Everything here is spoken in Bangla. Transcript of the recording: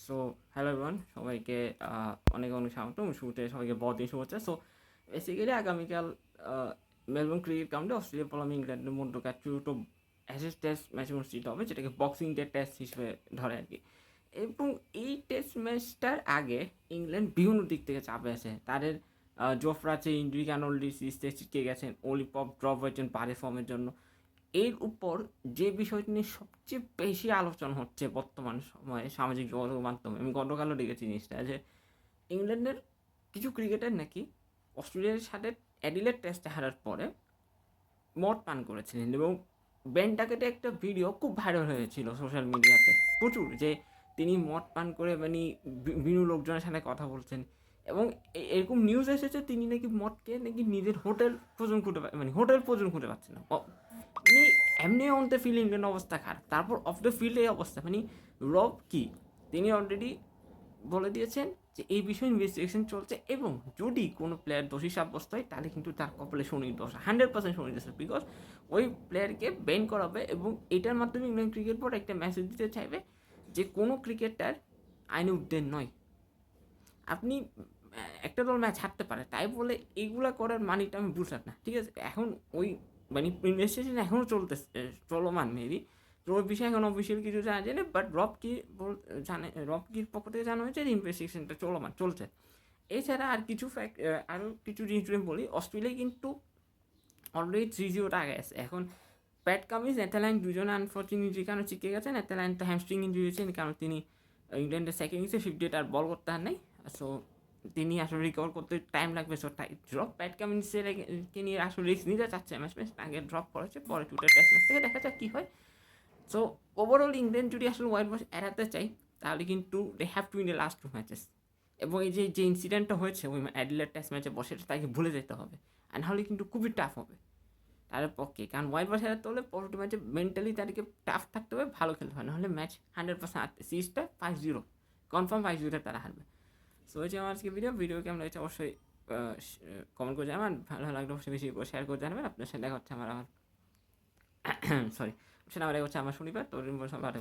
সো হ্যালো এভরিওয়ান, সবাইকে অনেক অনেক স্বাগত। শুরুতে সবাইকে বড়দিন শুভেচ্ছা। সো বেসিক্যালি আগামীকাল মেলবোর্ন ক্রিকেট গ্রাউন্ডে অস্ট্রেলিয়া বনাম ইংল্যান্ডের মধ্যকার দুটো অ্যাশেজ টেস্ট ম্যাচ অনুষ্ঠিত হবে, যেটাকে বক্সিং ডে টেস্ট হিসেবে ধরে আর কি। এবং এই টেস্ট ম্যাচটার আগে ইংল্যান্ড বিভিন্ন দিক থেকে চাপে আছে। তাদের জোফরা আছে, ইন্ড্রি ক্যানোলি সিরিজে ছিটকে গেছেন, অলিপপ ড্রপ হয়েছেন ভারী ফর্মের জন্য। এর উপর যে বিষয়টি নিয়ে সবচেয়ে বেশি আলোচনা হচ্ছে বর্তমান সময়ে সামাজিক যোগাযোগ মাধ্যমে, আমি গতকালও দেখেছি জিনিসটা, যে ইংল্যান্ডের কিছু ক্রিকেটার নাকি অস্ট্রেলিয়ার সাথে অ্যাডিলেড টেস্টে হারার পরে মদ পান করেছিলেন, এবং বেন টাকেটে একটা ভিডিও খুব ভাইরাল হয়েছিল সোশ্যাল মিডিয়াতে প্রচুর, যে তিনি মদ পান করে মানে বিভিন্ন লোকজনের সাথে কথা বলছেন। এবং এরকম নিউজ এসেছে তিনি নাকি মদকে নাকি নিজের হোটেল পর্যন্ত খুঁজে পাচ্ছেন না। মানে এমনি অন দ্য ফিল্ড ইংল্যান্ড অবস্থা খারাপ, তারপর অফ দ্য ফিল্ডে এই অবস্থা। মানে রব কি তিনি অলরেডি বলে দিয়েছেন যে এই বিষয়ে ইনভেস্টিগেশন চলছে, এবং যদি কোনো প্লেয়ার দোষী সাব্যস্ত হয় তাহলে কিন্তু তার কপালে শনির দোষ 100% শনির দোষ, বিকজ ওই প্লেয়ারকে ব্যান করাবে। এবং এটার মাধ্যমে ইংল্যান্ড ক্রিকেট বোর্ড একটা মেসেজ দিতে চাইবে যে কোনো ক্রিকেটার আইনে উদ্দেন নয়। আপনি একটা দল ম্যাচ হারতে পারে, তাই বলে এইগুলা করার মানিটা আমি বুঝলাম না। ঠিক আছে, এখন ওই মানে ইনভেস্টিগেশন এখনও চলমান মেবি, তো ওই বিষয়ে এখন অফিসিয়াল কিছু জানা যায় না। বাট রব কির পক্ষ থেকে জানা হয়েছে যে ইনভেস্টিগেশনটা চলছে। এছাড়া আর কিছু আরও কিছু জিনিস যদি বলি, অস্ট্রেলিয়া কিন্তু অলরেডি 3-0 আগে আছে এখন। প্যাট কামিন্স, নেথারল্যান্ড দুজনে আনফর্চুনেটলি কারণে চিকে গেছে। নেথারল্যান্ড তো হ্যামস্ট্রিং ইঞ্জুরি হয়েছে, কারণ তিনি ইংল্যান্ডের সেকেন্ড ইনিংসে 58 আর বল করতে আর নেই। সো তিনি আসলে রিকভার করতে টাইম লাগবে। সো ড্রপ প্যাট কামিন্সকে নিয়ে আসলে রিস্ক নিতে চাচ্ছে ম্যাচ আগে ড্রপ করেছে, পরে টুটে টেস্ট ম্যাচ থেকে দেখা যাক কী হয়। সো ওভারঅল ইংল্যান্ড যদি আসলে হোয়াইট ওয়াশ এড়াতে চাই তাহলে কিন্তু they have to win the last 2 matches. এবং এই যে ইনসিডেন্টটা হয়েছে ওই অ্যাডিলেড টেস্ট ম্যাচে বসে, তাকে ভুলে যেতে হবে, আর নাহলে কিন্তু খুবই টাফ হবে তাদের পক্ষে। কারণ হোয়াইট ওয়াশ এড়াতে হলে পরবর্তী ম্যাচে মেন্টালি তাদেরকে টাফ থাকতে হবে, ভালো খেলতে হয়, নাহলে ম্যাচ 100% হারতে, সিরিজটা 5-0 কনফার্ম, 5-0 তারা হারবে। সো হচ্ছে আমার আজকে ভিডিও কেমন লাগছে অবশ্যই কমেন্ট করে জানাবেন। ভালো লাগলে অবশ্যই বেশি করে শেয়ার করে জানাবেন। আপনার সাথে দেখা হচ্ছে আমার সরি, সেটা আমার হচ্ছে আমার শনিবার, তো ভালো